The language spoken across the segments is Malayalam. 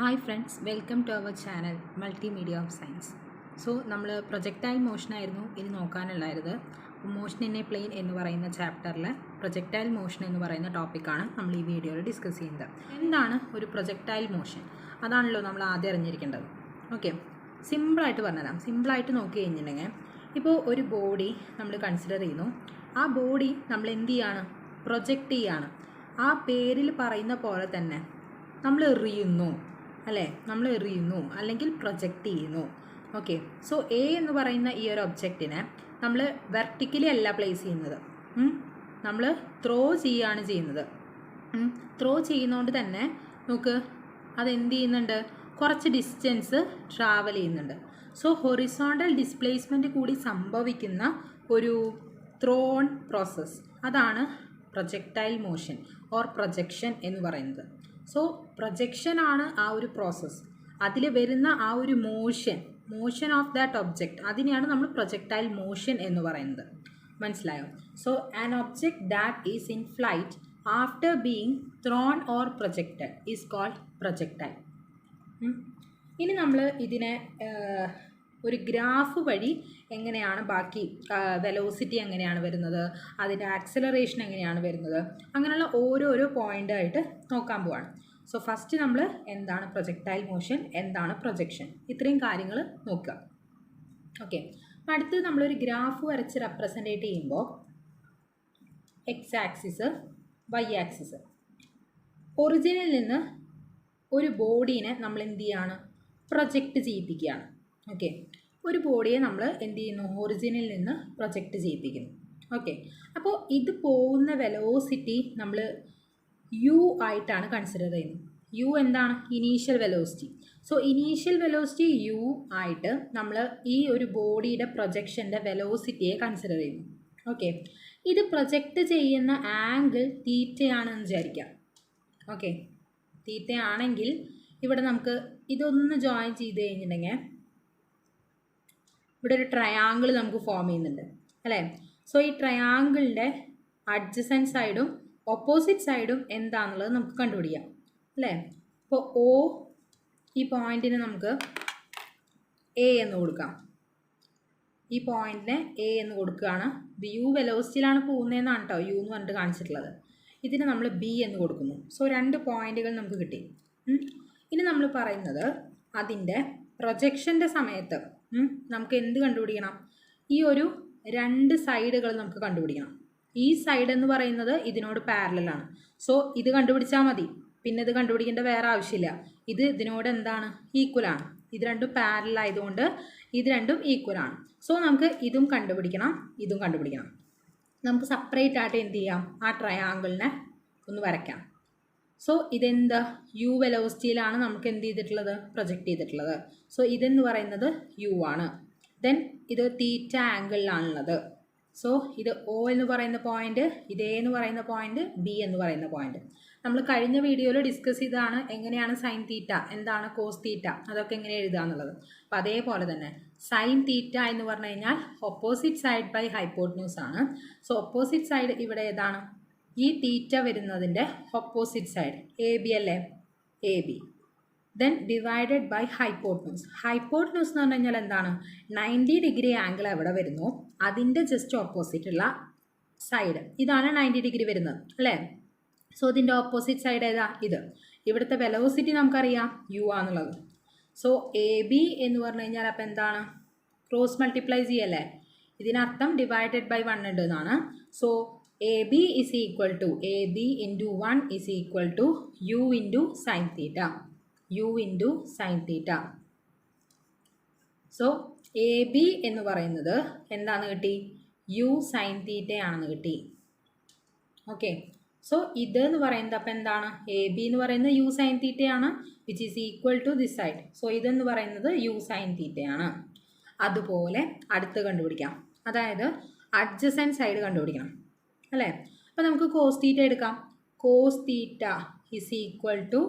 Hi friends, welcome to our channel Multimedia of Science. So, നമ്മൾ പ്രൊജക്റ്റൈൽ മോഷനായിരുന്നു ഇനി നോക്കാനുള്ളത്. മോഷൻ ഇൻ എ പ്ലെയിൻ എന്ന് പറയുന്ന ചാപ്റ്ററിൽ പ്രൊജക്റ്റൈൽ മോഷൻ എന്ന് പറയുന്ന ടോപ്പിക്കാണ് നമ്മൾ ഈ വീഡിയോയിൽ ഡിസ്കസ് ചെയ്യുന്നത്. എന്താണ് ഒരു പ്രൊജക്റ്റൈൽ മോഷൻ? അതാണല്ലോ നമ്മൾ ആദ്യം അറിഞ്ഞിരിക്കേണ്ടത്. ഓക്കെ, സിമ്പിളായിട്ട് പറഞ്ഞുതരാം. സിമ്പിളായിട്ട് നോക്കി കഴിഞ്ഞിട്ടുണ്ടെങ്കിൽ ഇപ്പോൾ ഒരു ബോഡി നമ്മൾ കൺസിഡർ ചെയ്യുന്നു. ആ ബോഡി നമ്മൾ എന്ത് ചെയ്യാണ്? പ്രൊജക്റ്റ് ചെയ്യാണ്. ആ പേരിൽ പറയുന്ന പോലെ തന്നെ നമ്മൾ എറിയുന്നു അല്ലേ, നമ്മൾ എറിയുന്നു അല്ലെങ്കിൽ പ്രൊജക്റ്റ് ചെയ്യുന്നു. ഓക്കെ, സോ എ എന്ന് പറയുന്ന ഈ ഒരു ഒബ്ജക്റ്റിനെ നമ്മൾ വെർട്ടിക്കലി അല്ല പ്ലേസ് ചെയ്യുന്നത്, നമ്മൾ ത്രോ ചെയ്യുകയാണ് ചെയ്യുന്നത്. ത്രോ ചെയ്യുന്നതുകൊണ്ട് തന്നെ നമുക്ക് അതെന്ത് ചെയ്യുന്നുണ്ട്? കുറച്ച് ഡിസ്റ്റൻസ് ട്രാവൽ ചെയ്യുന്നുണ്ട്. സോ ഹൊറിസോണ്ടൽ ഡിസ്പ്ലേസ്മെൻറ്റ് കൂടി സംഭവിക്കുന്ന ഒരു ത്രോൺ പ്രോസസ്സ്, അതാണ് പ്രൊജക്റ്റൈൽ മോഷൻ ഓർ പ്രൊജക്ഷൻ എന്ന് പറയുന്നത്. സോ പ്രൊജക്ഷൻ ആണ് ആ ഒരു പ്രോസസ്സ്. അതിൽ വരുന്ന ആ ഒരു മോഷൻ ഓഫ് ദാറ്റ് ഒബ്ജക്റ്റ്, അതിനെയാണ് നമ്മൾ പ്രൊജക്റ്റൈൽ മോഷൻ എന്ന് പറയുന്നത്. മനസ്സിലായോ? So an object that is in flight after being thrown or projected is called projectile. ഇനി നമ്മൾ ഇതിനെ ഒരു ഗ്രാഫ് വഴി എങ്ങനെയാണ് ബാക്കി വെലോസിറ്റി എങ്ങനെയാണ് വരുന്നത്, അതിൻ്റെ ആക്സലറേഷൻ എങ്ങനെയാണ് വരുന്നത്, അങ്ങനെയുള്ള ഓരോരോ പോയിൻ്റായിട്ട് നോക്കാൻ പോവാണ്. സോ ഫസ്റ്റ് നമ്മൾ എന്താണ് പ്രൊജക്റ്റൈൽ മോഷൻ, എന്താണ് പ്രൊജക്ഷൻ, ഇത്രയും കാര്യങ്ങൾ നോക്കുക. ഓക്കെ, അടുത്ത് നമ്മളൊരു ഗ്രാഫ് വരച്ച് റെപ്രസെൻറ്റേറ്റ് ചെയ്യുമ്പോൾ എക്സ് ആക്സിസ്, വൈ ആക്സിസ്, ഒറിജിനിൽ നിന്ന് ഒരു ബോഡീനെ നമ്മൾ എന്ത് ചെയ്യാണ്? പ്രൊജക്റ്റ് ചെയ്യിപ്പിക്കുകയാണ്. ഓക്കെ, ഒരു ബോഡിയെ നമ്മൾ എന്ത് ചെയ്യുന്നു? ഒറിജിനിൽ നിന്ന് പ്രൊജക്റ്റ് ചെയ്യിപ്പിക്കുന്നു. ഓക്കെ, അപ്പോൾ ഇത് പോകുന്ന വെലോസിറ്റി നമ്മൾ യു ആയിട്ടാണ് കൺസിഡർ ചെയ്യുന്നത്. യു എന്താണ്? Initial velocity. So initial velocity U ആയിട്ട് നമ്മൾ ഈ ഒരു ബോഡിയുടെ പ്രൊജക്ഷൻ്റെ വെലോസിറ്റിയെ കൺസിഡർ ചെയ്യുന്നു. ഓക്കെ, ഇത് പ്രൊജക്റ്റ് ചെയ്യുന്ന ആംഗിൾ തീറ്റയാണെന്ന് വിചാരിക്കാം. ഓക്കെ, തീറ്റയാണെങ്കിൽ ഇവിടെ നമുക്ക് ഇതൊന്ന് ജോയിൻ ചെയ്ത് കഴിഞ്ഞിട്ടുണ്ടെങ്കിൽ ഇവിടെ ഒരു ട്രയാങ്കിൾ നമുക്ക് ഫോം ചെയ്യുന്നുണ്ട് അല്ലേ. സോ ഈ ട്രയാങ്കിളിൻ്റെ അഡ്ജസൻറ്റ് സൈഡും ഓപ്പോസിറ്റ് സൈഡും എന്താണെന്നുള്ളത് നമുക്ക് കണ്ടുപിടിക്കാം അല്ലേ. ഇപ്പോൾ ഒ, ഈ പോയിൻറ്റിന് നമുക്ക് എ എന്ന് കൊടുക്കാം. ഈ പോയിൻറ്റിന് എ എന്ന് കൊടുക്കുകയാണ്. ഇത് യു വെലോസിറ്റിയിലാണ് പോകുന്നതെന്നാണ് കേട്ടോ യു എന്ന് പറഞ്ഞിട്ട് കാണിച്ചിട്ടുള്ളത്. ഇതിന് നമ്മൾ ബി എന്ന് കൊടുക്കുന്നു. സോ രണ്ട് പോയിൻറ്റുകൾ നമുക്ക് കിട്ടി. ഇനി നമ്മൾ പറയുന്നത് അതിൻ്റെ പ്രൊജക്ഷൻ്റെ സമയത്ത് നമുക്ക് എന്ത് കണ്ടുപിടിക്കണം? ഈ ഒരു രണ്ട് സൈഡുകൾ നമുക്ക് കണ്ടുപിടിക്കണം. ഈ സൈഡ് എന്ന് പറയുന്നത് ഇതിനോട് പാരലലാണ്. സോ ഇത് കണ്ടുപിടിച്ചാൽ മതി, പിന്നെ ഇത് കണ്ടുപിടിക്കേണ്ട വേറെ ആവശ്യമില്ല. ഇത് ഇതിനോട് എന്താണ്? ഈക്വലാണ്. ഇത് രണ്ടും പാരലൽ ആയതുകൊണ്ട് ഇത് രണ്ടും ഈക്വലാണ്. സോ നമുക്ക് ഇതും കണ്ടുപിടിക്കണം, ഇതും കണ്ടുപിടിക്കണം. നമുക്ക് സെപ്പറേറ്റ് ആയിട്ട് എന്ത് ചെയ്യാം? ആ ട്രയാങ്കിളിനെ ഒന്ന് വരയ്ക്കാം. സോ ഇതെന്താ? യു വെലോസിറ്റിയിലാണ് നമുക്ക് എന്ത് ചെയ്തിട്ടുള്ളത്? പ്രൊജക്റ്റ് ചെയ്തിട്ടുള്ളത്. സോ ഇതെന്ന് പറയുന്നത് യു ആണ്. ദെൻ ഇത് തീറ്റ ആംഗിളിലാണുള്ളത്. സോ ഇത് ഒ എന്ന് പറയുന്ന പോയിന്റ്, ഇത് എ എന്ന് പറയുന്ന പോയിന്റ്, ബി എന്ന് പറയുന്ന പോയിന്റ്. നമ്മൾ കഴിഞ്ഞ വീഡിയോയിൽ ഡിസ്കസ് ചെയ്തതാണ് എങ്ങനെയാണ് സൈൻ തീറ്റ, എന്താണ് കോസ് തീറ്റ, അതൊക്കെ എങ്ങനെ എഴുതുക എന്നുള്ളത്. അപ്പം അതേപോലെ തന്നെ സൈൻ തീറ്റ എന്ന് പറഞ്ഞു കഴിഞ്ഞാൽ ഓപ്പോസിറ്റ് സൈഡ് ബൈ ഹൈപ്പോട്ടന്യൂസ് ആണ്. സോ ഓപ്പോസിറ്റ് സൈഡ് ഇവിടെ ഏതാണ്? ഈ തീറ്റ വരുന്നതിൻ്റെ ഓപ്പോസിറ്റ് സൈഡ് എ ബി അല്ലേ, A B. Then divided by hypotenuse. Hypotenuse എന്ന് പറഞ്ഞു കഴിഞ്ഞാൽ എന്താണ്? 90 ഡിഗ്രി ആംഗിൾ എവിടെ വരുന്നു അതിൻ്റെ ജസ്റ്റ് ഓപ്പോസിറ്റ് ഉള്ള സൈഡ്, ഇതാണ് 90 ഡിഗ്രി വരുന്നത് അല്ലേ. സോ ഇതിൻ്റെ ഓപ്പോസിറ്റ് സൈഡ് ഏതാ? ഇത്. ഇവിടുത്തെ വെലോസിറ്റി നമുക്കറിയാം യു ആണെന്നുള്ളത്. സോ എ ബി എന്ന് പറഞ്ഞു കഴിഞ്ഞാൽ അപ്പം എന്താണ്? ക്രോസ് മൾട്ടിപ്ലൈ ചെയ്യല്ലേ, ഇതിനർത്ഥം ഡിവൈഡഡ് ബൈ 1 ഉണ്ട് എന്നാണ്. So AB is equal to AB into 1 is equal to U into sin theta. U into sin theta. So AB എന്ന് പറയുന്നത് എന്താണ് കിട്ടി? U sin theta ആണെന്ന് കിട്ടി. ഓക്കെ, സോ ഇത് എന്ന് പറയുന്നത് അപ്പം എന്താണ്? AB എന്ന് പറയുന്നത് U sin theta ആണ്, which is equal to this side. So ഇതെന്ന് പറയുന്നത് U sin theta ആണ്. അതുപോലെ അടുത്ത് കണ്ടുപിടിക്കാം, അതായത് അഡ്ജസൻറ്റ് സൈഡ് കണ്ടുപിടിക്കണം അല്ലേ. അപ്പോൾ നമുക്ക് കോസ് തീറ്റ എടുക്കാം. Cos theta is equal to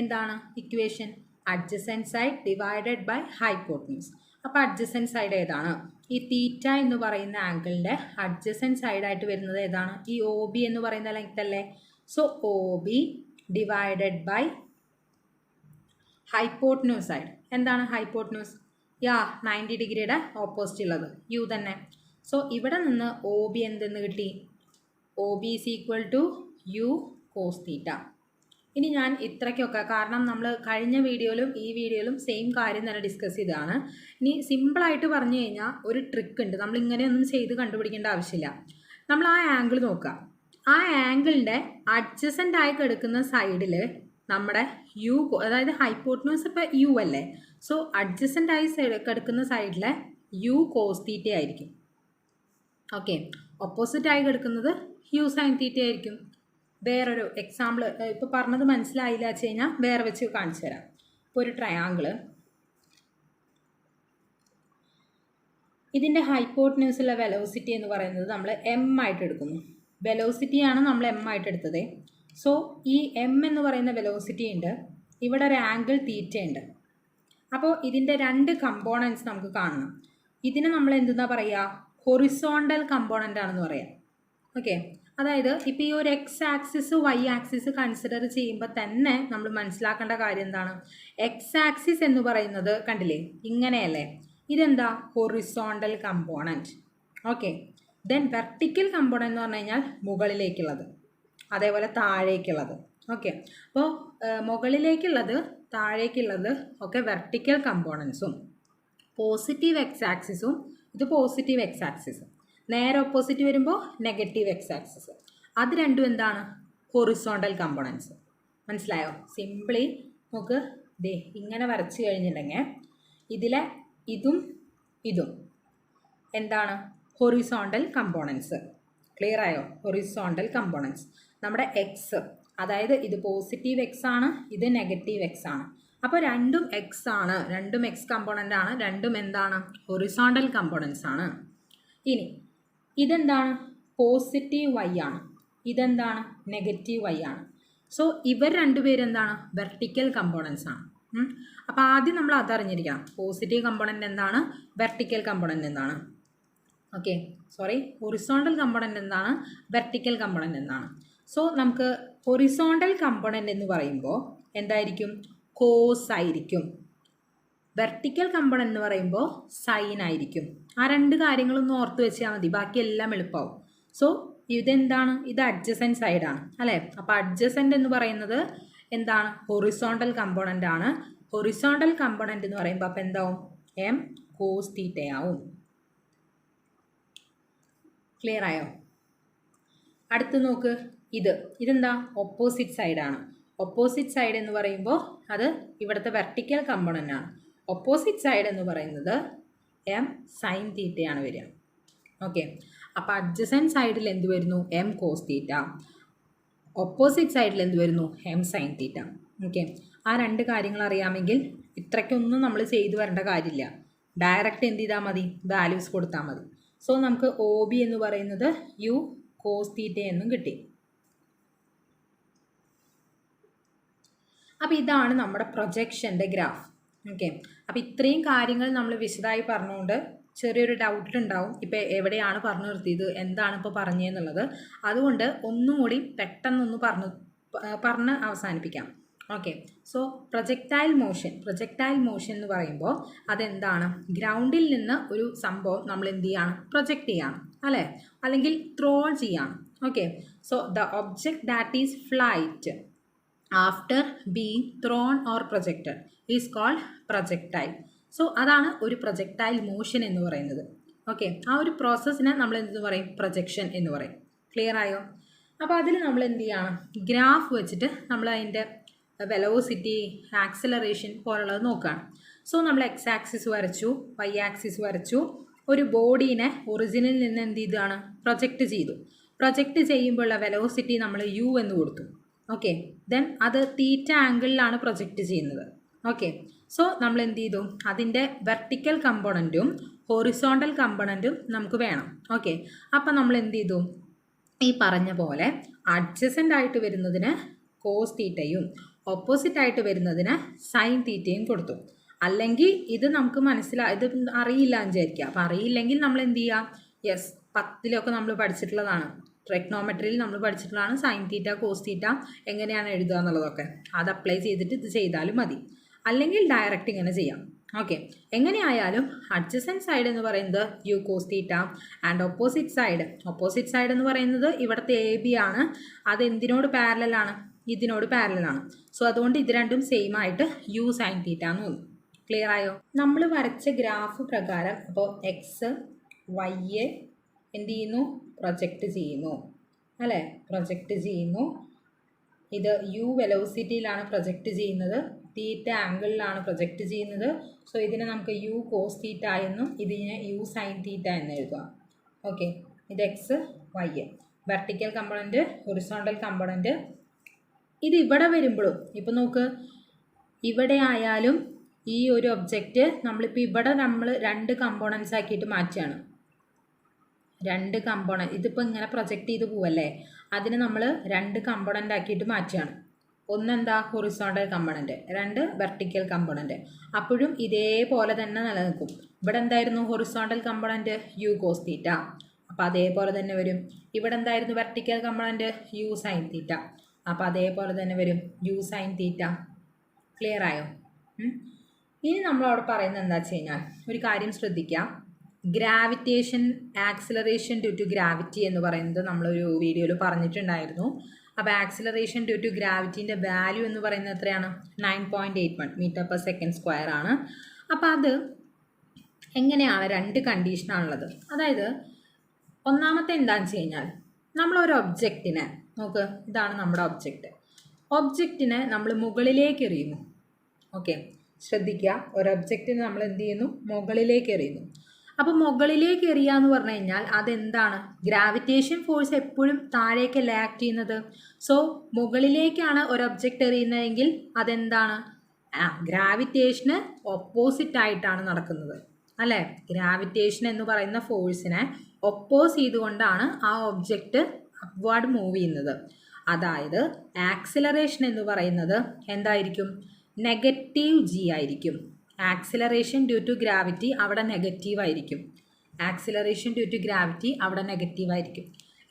എന്താണ് equation? Adjacent side divided by hypotenuse. അപ്പോൾ അഡ്ജസൻറ്റ് സൈഡ് ഏതാണ്? ഈ തീറ്റ എന്ന് പറയുന്ന ആംഗിളിൻ്റെ അഡ്ജസൻറ്റ് സൈഡായിട്ട് വരുന്നത് ഏതാണ്? ഈ ഒ ബി എന്ന് പറയുന്ന ലെങ്ത് അല്ലേ. So O B divided by hypotenuse side. എന്താണ് ഹൈപ്പോട്ട്ന്യൂസ്? യാ 90 ഡിഗ്രിയുടെ ഓപ്പോസിറ്റ് ഉള്ളത് യു തന്നെ. സോ ഇവിടെ നിന്ന് ഒ ബി എന്തെന്ന് കിട്ടി? O B is equal to U cos theta. ഇനി ഞാൻ ഇത്രയ്ക്കൊക്കെ, കാരണം നമ്മൾ കഴിഞ്ഞ വീഡിയോയിലും ഈ വീഡിയോയിലും സെയിം കാര്യം തന്നെ ഡിസ്കസ് ചെയ്തതാണ്. ഇനി സിമ്പിളായിട്ട് പറഞ്ഞു കഴിഞ്ഞാൽ ഒരു ട്രിക്ക് ഉണ്ട്. നമ്മൾ ഇങ്ങനെയൊന്നും ചെയ്ത് കണ്ടുപിടിക്കേണ്ട ആവശ്യമില്ല. നമ്മൾ ആ ആംഗിൾ നോക്കുക. ആ ആംഗിളിൻ്റെ അഡ്ജസൻ്റ് ആയി കിടക്കുന്ന സൈഡിൽ നമ്മുടെ യു, അതായത് ഹൈപ്പോട്ട്ന്യൂസ് ഇപ്പോൾ യു അല്ലേ, സോ അഡ്ജസൻ്റ് ആയി കിടക്കുന്ന സൈഡിലെ യു കോസ് തീറ്റ ആയിരിക്കും. ഓക്കെ, ഓപ്പോസിറ്റ് ആയി കിടക്കുന്നത് യു സൈൻ തീറ്റ ആയിരിക്കും. വേറൊരു എക്സാമ്പിൾ, ഇപ്പോൾ പറഞ്ഞത് മനസ്സിലായില്ല വെച്ച് കഴിഞ്ഞാൽ വേറെ വെച്ച് കാണിച്ചു തരാം. ഇപ്പോൾ ഒരു ട്രയാങ്കിള്, ഇതിൻ്റെ ഹൈപ്പോട്ട്ന്യൂസിലെ വെലോസിറ്റി എന്ന് പറയുന്നത് നമ്മൾ എം ആയിട്ട് എടുക്കുന്നു. വെലോസിറ്റിയാണ് നമ്മൾ എം ആയിട്ട് എടുത്തത്. സോ ഈ എം എന്ന് പറയുന്ന വെലോസിറ്റി ഉണ്ട്, ഇവിടെ ഒരു ആംഗിൾ തീറ്റ ഉണ്ട്. അപ്പോൾ ഇതിൻ്റെ രണ്ട് കമ്പോണൻസ് നമുക്ക് കാണണം. ഇതിനെ നമ്മൾ എന്തെന്നാ പറയുക? ഹൊറിസോണ്ടൽ കമ്പോണൻ്റ് ആണെന്ന് പറയാം. ഓക്കെ, അതായത് ഇപ്പോൾ ഈ ഒരു X axis Y axis consider ചെയ്യുമ്പോൾ തന്നെ നമ്മൾ മനസ്സിലാക്കേണ്ട കാര്യം എന്താണ്? എക്സ് ആക്സിസ് എന്ന് പറയുന്നത് കണ്ടില്ലേ, ഇങ്ങനെയല്ലേ, ഇതെന്താ? Horizontal component. Okay, then vertical component എന്ന് പറഞ്ഞു കഴിഞ്ഞാൽ മുകളിലേക്കുള്ളത്, അതേപോലെ താഴേക്കുള്ളത്. ഓക്കെ, അപ്പോൾ മുകളിലേക്കുള്ളത് താഴേക്കുള്ളത് ഒക്കെ വെർട്ടിക്കൽ കമ്പോണൻസും, പോസിറ്റീവ് എക്സ് ആക്സിസും ഇത് പോസിറ്റീവ് എക്സ് ആക്സിസും, നേരെ ഓപ്പോസിറ്റ് വരുമ്പോൾ നെഗറ്റീവ് എക്സ് ആക്സിസ്, അത് രണ്ടും എന്താണ്? Horizontal components. മനസ്സിലായോ? സിംപിളി നമുക്ക് ദേ ഇങ്ങനെ വരച്ച് കഴിഞ്ഞിട്ടുണ്ടെങ്കിൽ ഇതിലെ ഇതും ഇതും എന്താണ്? Horizontal components. ക്ലിയർ ആയോ? Horizontal components. നമ്മുടെ എക്സ്, അതായത് ഇത് പോസിറ്റീവ് എക്സ് ആണ്, ഇത് നെഗറ്റീവ് എക്സ് ആണ്. അപ്പോൾ രണ്ടും എക്സ് ആണ്, രണ്ടും എക്സ് കമ്പോണൻ്റ് ആണ്, രണ്ടും എന്താണ്? ഹൊറിസോണ്ടൽ കമ്പോണൻസ് ആണ്. ഇനി ഇതെന്താണ്? പോസിറ്റീവ് വൈ ആണ്, ഇതെന്താണ്? നെഗറ്റീവ് വൈ ആണ്. സോ ഇവർ രണ്ടുപേരും എന്താണ്? വെർട്ടിക്കൽ കമ്പോണൻസ് ആണ്. അപ്പോൾ ആദ്യം നമ്മൾ അതറിഞ്ഞിരിക്കണം, പോസിറ്റീവ് കമ്പോണൻ്റ് എന്താണ്, വെർട്ടിക്കൽ കമ്പോണൻ്റ് എന്താണ്. ഓക്കെ, സോറി, ഹൊറിസോണ്ടൽ കമ്പോണൻ്റ് എന്താണ്, വെർട്ടിക്കൽ കമ്പോണൻ്റ് എന്താണ്. സോ നമുക്ക് ഹൊറിസോണ്ടൽ കമ്പോണൻ്റ് എന്ന് പറയുമ്പോൾ എന്തായിരിക്കും? കോസ് ആയിരിക്കും. വെർട്ടിക്കൽ കമ്പോണൻ്റ് എന്ന് പറയുമ്പോൾ സൈൻ ആയിരിക്കും. ആ രണ്ട് കാര്യങ്ങളൊന്നും ഓർത്ത് വെച്ചാൽ മതി, ബാക്കി എല്ലാം എളുപ്പമാവും. സോ ഇതെന്താണ്? ഇത് അഡ്ജസൻറ്റ് സൈഡാണ് അല്ലേ. അപ്പോൾ അഡ്ജസൻറ്റ് എന്ന് പറയുന്നത് എന്താണ്? ഹൊറിസോണ്ടൽ കമ്പോണൻ്റ് ആണ്. ഹൊറിസോണ്ടൽ കമ്പോണൻ്റ് എന്ന് പറയുമ്പോൾ അപ്പോൾ എന്താവും? M cos തീറ്റയാവും. ക്ലിയർ ആയോ? അടുത്ത് നോക്ക്, ഇതെന്താ? ഓപ്പോസിറ്റ് സൈഡാണ്. ഓപ്പോസിറ്റ് സൈഡ് എന്ന് പറയുമ്പോൾ അത് ഇവിടുത്തെ വെർട്ടിക്കൽ കമ്പോണൻ്റ് ആണ്. ഓപ്പോസിറ്റ് സൈഡ് എന്ന് പറയുന്നത് എം സൈൻ തീറ്റയാണ് വരിക. ഓക്കെ, അപ്പോൾ അഡ്ജസൻറ്റ് സൈഡിൽ എന്ത് വരുന്നു? M cos theta. ഓപ്പോസിറ്റ് സൈഡിൽ എന്ത് വരുന്നു? M sine theta. ഓക്കെ, ആ രണ്ട് കാര്യങ്ങൾ അറിയാമെങ്കിൽ ഇത്രയ്ക്കൊന്നും നമ്മൾ ചെയ്തു വരേണ്ട കാര്യമില്ല. ഡയറക്റ്റ് എന്ത് ചെയ്താൽ മതി? വാല്യൂസ് കൊടുത്താൽ മതി. സോ നമുക്ക് ഒ ബി എന്ന് പറയുന്നത് യു കോസ് തീറ്റ എന്നും കിട്ടി. അപ്പോൾ ഇതാണ് നമ്മുടെ പ്രൊജക്ഷൻ്റെ ഗ്രാഫ്. ഓക്കെ, അപ്പോൾ ഇത്രയും കാര്യങ്ങൾ നമ്മൾ വിശദമായി പറഞ്ഞുകൊണ്ട് ചെറിയൊരു ഡൗട്ട് ഉണ്ടാവും, ഇപ്പോൾ എവിടെയാണ് പറഞ്ഞു നിർത്തിയത്, എന്താണ് ഇപ്പോൾ പറഞ്ഞതെന്നുള്ളത്. അതുകൊണ്ട് ഒന്നും കൂടി പെട്ടെന്നൊന്ന് പറഞ്ഞ് അവസാനിപ്പിക്കാം. ഓക്കെ, സോ പ്രൊജക്റ്റൈൽ മോഷൻ എന്ന് പറയുമ്പോൾ അതെന്താണ്? ഗ്രൗണ്ടിൽ നിന്ന് ഒരു സംഭവം നമ്മൾ എന്ത് ചെയ്യാണ്? പ്രൊജക്റ്റ് ചെയ്യാണ് അല്ലേ, അല്ലെങ്കിൽ ത്രോ ചെയ്യാണ്. Okay, so the object that is flight after being thrown or projected is called projectile. So അതാണ് ഒരു പ്രൊജക്റ്റൈൽ മോഷൻ എന്ന് പറയുന്നത്. ഓക്കെ, ആ ഒരു പ്രോസസ്സിനെ നമ്മൾ എന്തെന്ന് പറയും? പ്രൊജക്ഷൻ എന്ന് പറയും. ക്ലിയർ ആയോ? അപ്പോൾ അതിൽ നമ്മൾ എന്ത് ചെയ്യണം? ഗ്രാഫ് വെച്ചിട്ട് നമ്മൾ അതിൻ്റെ വെലോസിറ്റി, ആക്സിലറേഷൻ പോലുള്ളത് നോക്കുകയാണ്. സോ നമ്മൾ എക്സ് ആക്സിസ് വരച്ചു, വൈ ആക്സിസ് വരച്ചു, ഒരു ബോഡീനെ ഒറിജിനിൽ നിന്ന് എന്ത് ചെയ്താണ്? പ്രൊജക്റ്റ് ചെയ്തു. പ്രൊജക്റ്റ് ചെയ്യുമ്പോഴുള്ള വെലോസിറ്റി നമ്മൾ യു എന്ന് കൊടുത്തു. ഓക്കെ, ദെൻ അത് തീറ്റ ആംഗിളിലാണ് പ്രൊജക്റ്റ് ചെയ്യുന്നത്. ഓക്കെ, സോ നമ്മൾ എന്ത് ചെയ്തു? അതിൻ്റെ വെർട്ടിക്കൽ കമ്പോണൻറ്റും ഹൊറിസോണ്ടൽ കമ്പോണൻറ്റും നമുക്ക് വേണം. ഓക്കെ, അപ്പം നമ്മൾ എന്ത് ചെയ്തു? ഈ പറഞ്ഞ പോലെ അഡ്ജസൻ്റ് ആയിട്ട് വരുന്നതിന് കോസ് തീറ്റയും ഓപ്പോസിറ്റ് ആയിട്ട് വരുന്നതിന് സൈൻ തീറ്റയും കൊടുത്തു. അല്ലെങ്കിൽ ഇത് നമുക്ക് ഇത് അറിയില്ല എന്ന് വിചാരിക്കുക. അപ്പോൾ അറിയില്ലെങ്കിൽ നമ്മൾ എന്ത് ചെയ്യുക? യെസ്, 10ലൊക്കെ നമ്മൾ പഠിച്ചിട്ടുള്ളതാണ്, ട്രിഗ്നോമെട്രിയിൽ നമ്മൾ പഠിച്ചിട്ടുള്ളതാണ് സൈൻ തീറ്റ കോസ് തീറ്റ എങ്ങനെയാണ് എഴുതുക എന്നുള്ളതൊക്കെ. അത് അപ്ലൈ ചെയ്തിട്ട് ഇത് ചെയ്താലും മതി. അല്ലെങ്കിൽ ഡയറക്റ്റ് ഇങ്ങനെ ചെയ്യാം. ഓക്കെ, എങ്ങനെയായാലും അഡ്ജസൻറ്റ് സൈഡ് എന്ന് പറയുന്നത് U cos theta and opposite side എന്ന് പറയുന്നത് ഇവിടുത്തെ എ ബി ആണ്. അത് എന്തിനോട് പാരലലാണ്? ഇതിനോട് പാരലലാണ്. സോ അതുകൊണ്ട് ഇത് രണ്ടും സെയിം ആയിട്ട് യു സൈൻ തീറ്റ എന്ന് തോന്നും. ക്ലിയർ ആയോ? നമ്മൾ വരച്ച ഗ്രാഫ് പ്രകാരം അപ്പോൾ എക്സ് വൈയെ എന്ത് ചെയ്യുന്നു? പ്രൊജക്റ്റ് ചെയ്യുന്നു അല്ലേ? പ്രൊജക്റ്റ് ചെയ്യുന്നു. ഇത് യു വെലോസിറ്റിയിലാണ് പ്രൊജക്റ്റ് ചെയ്യുന്നത്, തീറ്റ ആംഗിളിലാണ് പ്രൊജക്റ്റ് ചെയ്യുന്നത്. സോ ഇതിനെ നമുക്ക് യു കോസ് തീറ്റ എന്നും ഇതിനെ യു സൈൻ തീറ്റ എന്ന് എഴുതാം. ഓക്കെ, ഇത് X Y, vertical component, horizontal component. ഇത് ഇവിടെ വരുമ്പോഴും ഇപ്പോൾ നോക്ക്, ഇവിടെ ആയാലും ഈ ഒരു ഒബ്ജക്റ്റ് നമ്മളിപ്പോൾ ഇവിടെ നമ്മൾ രണ്ട് കമ്പോണൻസ് ആക്കിയിട്ട് മാറ്റുകയാണ്. രണ്ട് കമ്പോണൻറ്റ് ഇതിപ്പോൾ ഇങ്ങനെ പ്രൊജക്റ്റ് ചെയ്ത് പോവല്ലേ, അതിന് നമ്മൾ രണ്ട് കമ്പോണൻ്റ് ആക്കിയിട്ട് മാറ്റുകയാണ്. ഒന്നെന്താ? ഹൊറിസോണ്ടൽ കമ്പോണൻറ്റ്, രണ്ട് വെർട്ടിക്കൽ കമ്പോണൻറ്റ്. അപ്പോഴും ഇതേപോലെ തന്നെ നിലനിൽക്കും. ഇവിടെ എന്തായിരുന്നു horizontal component? U cos theta. അപ്പോൾ അതേപോലെ തന്നെ വരും. ഇവിടെ എന്തായിരുന്നു vertical component? U sine theta. അപ്പോൾ അതേപോലെ തന്നെ വരും യു സൈൻ തീറ്റ. ക്ലിയർ ആയോ? ഇനി നമ്മളവിടെ പറയുന്നത് എന്താ വെച്ച് കഴിഞ്ഞാൽ ഒരു കാര്യം ശ്രദ്ധിക്കാം. Gravitation acceleration due to gravity എന്ന് പറയുന്നത് നമ്മളൊരു വീഡിയോയിൽ പറഞ്ഞിട്ടുണ്ടായിരുന്നു. അപ്പോൾ ആക്സിലറേഷൻ ഡ്യൂ ടു ഗ്രാവിറ്റീൻ്റെ വാല്യൂ എന്ന് പറയുന്നത് എത്രയാണ്? 9.81 മീറ്റർ/സെക്കൻഡ് ആണ്. അപ്പോൾ അത് എങ്ങനെയാണ്? രണ്ട് കണ്ടീഷനാണുള്ളത്. അതായത് ഒന്നാമത്തെ എന്താണെന്ന് വെച്ച് കഴിഞ്ഞാൽ നമ്മളൊരു ഒബ്ജക്റ്റിനെ നോക്ക്, ഇതാണ് നമ്മുടെ ഒബ്ജക്റ്റിനെ നമ്മൾ മുകളിലേക്ക് എറിയുന്നു. ഓക്കെ, ശ്രദ്ധിക്കുക, ഒരു ഒബ്ജക്റ്റിനെ നമ്മൾ എന്ത് ചെയ്യുന്നു? മുകളിലേക്ക് എറിയുന്നു. അപ്പോൾ മുകളിലേക്ക് എറിയുക എന്ന് പറഞ്ഞു കഴിഞ്ഞാൽ അതെന്താണ്? ഗ്രാവിറ്റേഷൻ ഫോഴ്സ് എപ്പോഴും താഴേക്കല്ല ആക്ട് ചെയ്യുന്നത്. സോ മുകളിലേക്കാണ് ഒരു ഒബ്ജക്റ്റ് എറിയുന്നതെങ്കിൽ അതെന്താണ്? ഗ്രാവിറ്റേഷന് ഓപ്പോസിറ്റ് ആയിട്ടാണ് നടക്കുന്നത് അല്ലേ? ഗ്രാവിറ്റേഷൻ എന്ന് പറയുന്ന ഫോഴ്സിനെ ഒപ്പോസ് ചെയ്തുകൊണ്ടാണ് ആ ഒബ്ജക്റ്റ് അപ്വാർഡ് മൂവ് ചെയ്യുന്നത്. അതായത് ആക്സിലറേഷൻ എന്ന് പറയുന്നത് എന്തായിരിക്കും? നെഗറ്റീവ് ജി ആയിരിക്കും. ആക്സിലറേഷൻ ഡ്യൂ ടു ഗ്രാവിറ്റി അവിടെ നെഗറ്റീവ് ആയിരിക്കും.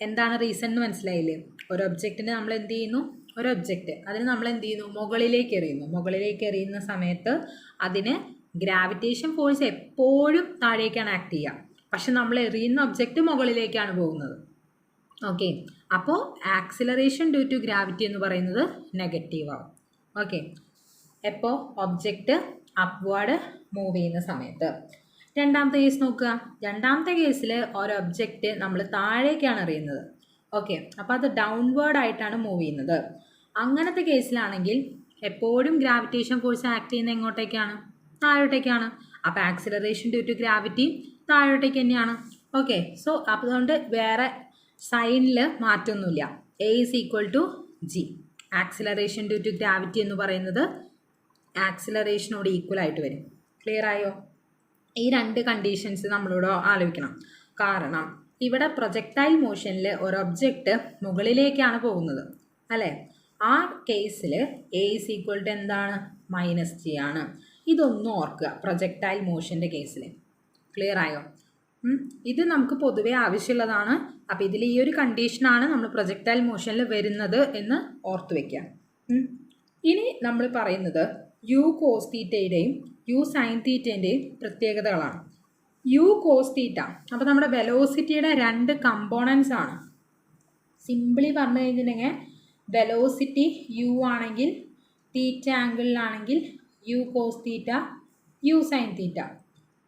എന്താണ് റീസൺ എന്ന് മനസ്സിലായില്ലേ? ഒരു ഒബ്ജക്റ്റിന് നമ്മൾ എന്ത് ചെയ്യുന്നു? ഒരു ഒബ്ജക്റ്റ് അതിന് നമ്മൾ എന്ത് ചെയ്യുന്നു? മുകളിലേക്ക് എറിയുന്ന സമയത്ത് അതിന് ഗ്രാവിറ്റേഷൻ ഫോഴ്സ് എപ്പോഴും താഴേക്കാണ് ആക്ട് ചെയ്യുക. പക്ഷെ നമ്മൾ എറിയുന്ന ഒബ്ജക്റ്റ് മുകളിലേക്കാണ് പോകുന്നത്. ഓക്കെ, അപ്പോൾ ആക്സിലറേഷൻ ഡ്യൂ ടു ഗ്രാവിറ്റി എന്ന് പറയുന്നത് നെഗറ്റീവ് ആവും. ഓക്കെ, എപ്പോൾ? ഒബ്ജക്റ്റ് അപ്വാർഡ് മൂവ് ചെയ്യുന്ന സമയത്ത്. രണ്ടാമത്തെ കേസ് നോക്കുക. രണ്ടാമത്തെ കേസിൽ ഒരു ഒബ്ജക്റ്റ് നമ്മൾ താഴേക്കാണ് എറിയുന്നത്. ഓക്കെ, അപ്പോൾ അത് ഡൗൺവേർഡ് ആയിട്ടാണ് മൂവ് ചെയ്യുന്നത്. അങ്ങനത്തെ കേസിലാണെങ്കിൽ എപ്പോഴും ഗ്രാവിറ്റേഷൻ ഫോഴ്സ് ആക്ട് ചെയ്യുന്നത് എങ്ങോട്ടേക്കാണ്? താഴോട്ടേക്കാണ്. അപ്പോൾ ആക്സിലറേഷൻ ഡ്യൂ ടു ഗ്രാവിറ്റി താഴോട്ടേക്ക് തന്നെയാണ്. ഓക്കെ, സോ അതുകൊണ്ട് വേറെ സൈനിൽ മാറ്റമൊന്നുമില്ല. A = G. Acceleration due to gravity എന്ന് പറയുന്നത് ആക്സിലറേഷനോട് ഈക്വൽ ആയിട്ട് വരും. ക്ലിയർ ആയോ? ഈ രണ്ട് കണ്ടീഷൻസ് നമ്മളോട് ആലോചിക്കണം. കാരണം ഇവിടെ പ്രൊജക്ടൈൽ മോഷനിൽ ഒരു ഒബ്ജക്റ്റ് മുകളിലേക്കാണ് പോകുന്നത് അല്ലേ? ആ കേസിൽ A = എന്താണ്? -G ആണ്. ഇതൊന്നും ഓർക്കുക പ്രൊജക്ടൈൽ മോഷൻ്റെ കേസിൽ. ക്ലിയർ ആയോ? ഇത് നമുക്ക് പൊതുവെ ആവശ്യമുള്ളതാണ്. അപ്പോൾ ഇതിൽ ഈ ഒരു കണ്ടീഷനാണ് നമ്മൾ പ്രൊജക്ടൈൽ മോഷനിൽ വരുന്നത് എന്ന് ഓർത്ത് വയ്ക്കുക. ഇനി നമ്മൾ പറയുന്നത് യു കോസ് തീറ്റയുടെയും യു സൈൻ തീറ്റേൻ്റെയും പ്രത്യേകതകളാണ്. യു കോസ് തീറ്റ അപ്പോൾ നമ്മുടെ വെലോസിറ്റിയുടെ രണ്ട് കമ്പോണൻസ് ആണ്. സിംപിളി പറഞ്ഞു കഴിഞ്ഞിട്ടുണ്ടെങ്കിൽ വെലോസിറ്റി യു ആണെങ്കിൽ തീറ്റ ആംഗിളിലാണെങ്കിൽ u cos theta u sine theta.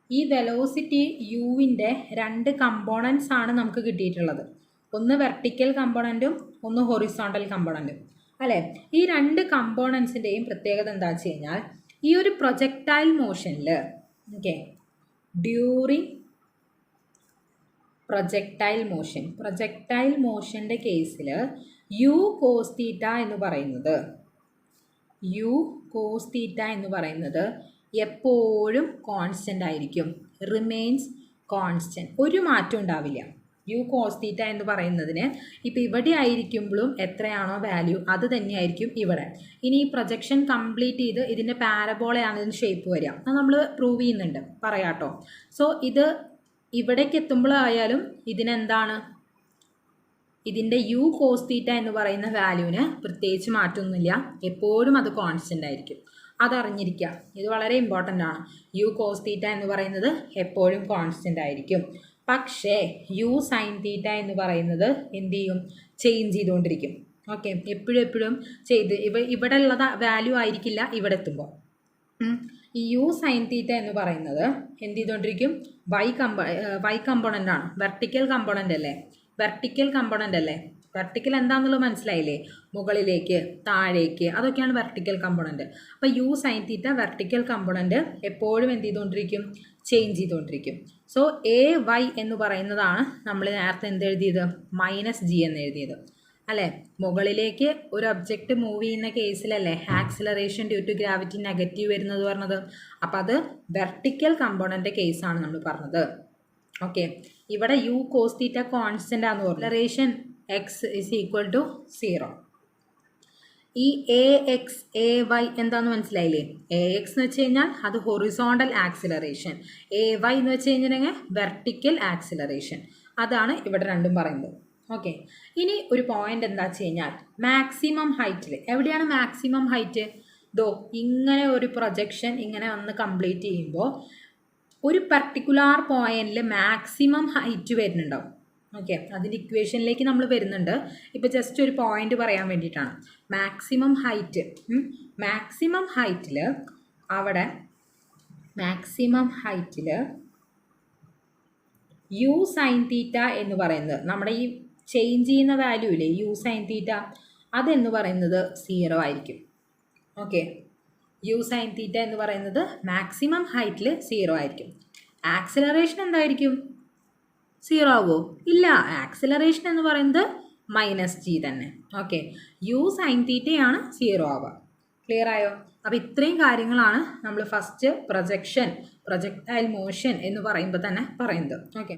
ഈ വെലോസിറ്റി യുവിൻ്റെ രണ്ട് കമ്പോണൻസ് ആണ് നമുക്ക് കിട്ടിയിട്ടുള്ളത്. ഒന്ന് വെർട്ടിക്കൽ കമ്പോണൻറ്റും ഒന്ന് ഹൊറിസോണ്ടൽ കമ്പോണൻറ്റും അല്ലേ? ഈ രണ്ട് കമ്പോണൻസിൻ്റെയും പ്രത്യേകത എന്താ വെച്ച് കഴിഞ്ഞാൽ ഈ ഒരു പ്രൊജക്ടൈൽ മോഷനിൽ ഡ്യൂറിങ് പ്രൊജക്ടൈൽ മോഷൻ്റെ കേസിൽ യു കോസ് തീറ്റ എന്ന് പറയുന്നത് എപ്പോഴും കോൺസ്റ്റൻ്റ് ആയിരിക്കും. റിമെയിൻസ് കോൺസ്റ്റൻറ്റ്, ഒരു മാറ്റം ഉണ്ടാവില്ല. യു കോസ് തീറ്റ എന്ന് പറയുന്നതിന് ഇപ്പോൾ ഇവിടെ ആയിരിക്കുമ്പോഴും എത്രയാണോ വാല്യൂ അത് തന്നെയായിരിക്കും ഇവിടെ. ഇനി ഈ പ്രൊജക്ഷൻ കംപ്ലീറ്റ് ചെയ്ത് ഇതിൻ്റെ പാരബോളയാണ് ഇതിന് ഷേപ്പ് വരിക. അത് നമ്മൾ പ്രൂവ് ചെയ്യുന്നുണ്ട്, പറയാട്ടോ. സോ ഇത് ഇവിടേക്ക് എത്തുമ്പോഴായാലും ഇതിനെന്താണ്? ഇതിൻ്റെ യു കോസ് തീറ്റ എന്ന് പറയുന്ന വാല്യൂവിന് പ്രത്യേകിച്ച് മാറ്റമൊന്നുമില്ല, എപ്പോഴും അത് കോൺസ്റ്റൻ്റ് ആയിരിക്കും. അതറിഞ്ഞിരിക്കുക. ഇത് വളരെ ഇമ്പോർട്ടൻ്റ് ആണ്. യു കോസ് തീറ്റ എന്ന് പറയുന്നത് എപ്പോഴും കോൺസ്റ്റൻ്റ് ആയിരിക്കും. പക്ഷേ യു സൈൻ തീറ്റ എന്ന് പറയുന്നത് എന്ത് ചെയ്യും? ചേഞ്ച് ചെയ്തുകൊണ്ടിരിക്കും. ഓക്കെ, എപ്പോഴും ഇവിടെ ഉള്ള വാല്യൂ ആയിരിക്കില്ല ഇവിടെ എത്തുമ്പോൾ. ഈ യു സൈൻ തീറ്റ എന്ന് പറയുന്നത് എന്ത് ചെയ്തുകൊണ്ടിരിക്കും? വൈ കമ്പോണൻ്റ് ആണ്. വെർട്ടിക്കൽ കമ്പോണൻ്റ് അല്ലേ? വെർട്ടിക്കൽ എന്താണെന്നുള്ളത് മനസ്സിലായില്ലേ? മുകളിലേക്ക്, താഴേക്ക്, അതൊക്കെയാണ് വെർട്ടിക്കൽ കമ്പോണൻ്റ്. അപ്പോൾ U sine theta vertical component എപ്പോഴും എന്ത് ചെയ്തുകൊണ്ടിരിക്കും? ചേഞ്ച് ചെയ്തുകൊണ്ടിരിക്കും. സോ എ വൈ എന്ന് പറയുന്നതാണ് നമ്മൾ നേരത്തെ എന്തെഴുതിയത്? -g എന്ന് എഴുതിയത് അല്ലേ? മുകളിലേക്ക് ഒരു ഒബ്ജക്റ്റ് മൂവ് ചെയ്യുന്ന കേസിലല്ലേ acceleration due to gravity negative വരുന്നത് പറഞ്ഞത്. അപ്പോൾ അത് വെർട്ടിക്കൽ കമ്പോണൻ്റ് കേസാണ് നമ്മൾ പറഞ്ഞത്. ഓക്കെ, ഇവിടെ യു കോസ് തീറ്റ കോൺസ്റ്റൻ്റ് ആണെന്ന് പറഞ്ഞു. Acceleration X is equal to 0. ഈ എ എക്സ് എ വൈ എന്താണെന്ന് മനസ്സിലായില്ലേ? എ എക്സ് എന്ന് വെച്ച് കഴിഞ്ഞാൽ അത് ഹൊറിസോണ്ടൽ ആക്സിലറേഷൻ, എ വൈ എന്ന് വെച്ച് കഴിഞ്ഞിട്ടുണ്ടെങ്കിൽ വെർട്ടിക്കൽ ആക്സിലറേഷൻ. അതാണ് ഇവിടെ രണ്ടും പറയുന്നത്. ഓക്കെ, ഇനി ഒരു പോയിന്റ് എന്താ വെച്ച് കഴിഞ്ഞാൽ മാക്സിമം ഹൈറ്റിൽ എവിടെയാണ് മാക്സിമം ഹൈറ്റ്? ഇങ്ങനെ ഒരു പ്രൊജക്ഷൻ ഇങ്ങനെ വന്ന് കംപ്ലീറ്റ് ചെയ്യുമ്പോൾ ഒരു പർട്ടിക്കുലാർ പോയിന്റിൽ മാക്സിമം ഹൈറ്റ് വരുന്നുണ്ടാവും. ഓക്കെ, അതിൻ്റെ ഇക്വേഷനിലേക്ക് നമ്മൾ വരുന്നുണ്ട്. ഇപ്പോൾ ജസ്റ്റ് ഒരു പോയിന്റ് പറയാൻ വേണ്ടിയിട്ടാണ്. മാക്സിമം ഹൈറ്റിൽ അവിടെ യു സൈൻ തീറ്റ എന്ന് പറയുന്നത് നമ്മുടെ ഈ ചേഞ്ച് ചെയ്യുന്ന വാല്യൂ ഇല്ലേ യു സൈൻ തീറ്റ, അതെന്ന് പറയുന്നത് 0 ആയിരിക്കും. ഓക്കെ, യു സൈൻ തീറ്റ എന്ന് പറയുന്നത് മാക്സിമം ഹൈറ്റിൽ 0 ആയിരിക്കും. ആക്സിലറേഷൻ എന്തായിരിക്കും? 0 ആവുമോ? ഇല്ല, ആക്സിലറേഷൻ എന്ന് പറയുന്നത് -g തന്നെ. ഓക്കെ, യു സൈൻ തീറ്റയാണ് 0 ആവുക. ക്ലിയർ ആയോ? അപ്പോൾ ഇത്രയും കാര്യങ്ങളാണ് നമ്മൾ ഫസ്റ്റ് പ്രൊജക്ടൈൽ മോഷൻ എന്ന് പറയുമ്പോൾ തന്നെ പറയുന്നത്. ഓക്കെ.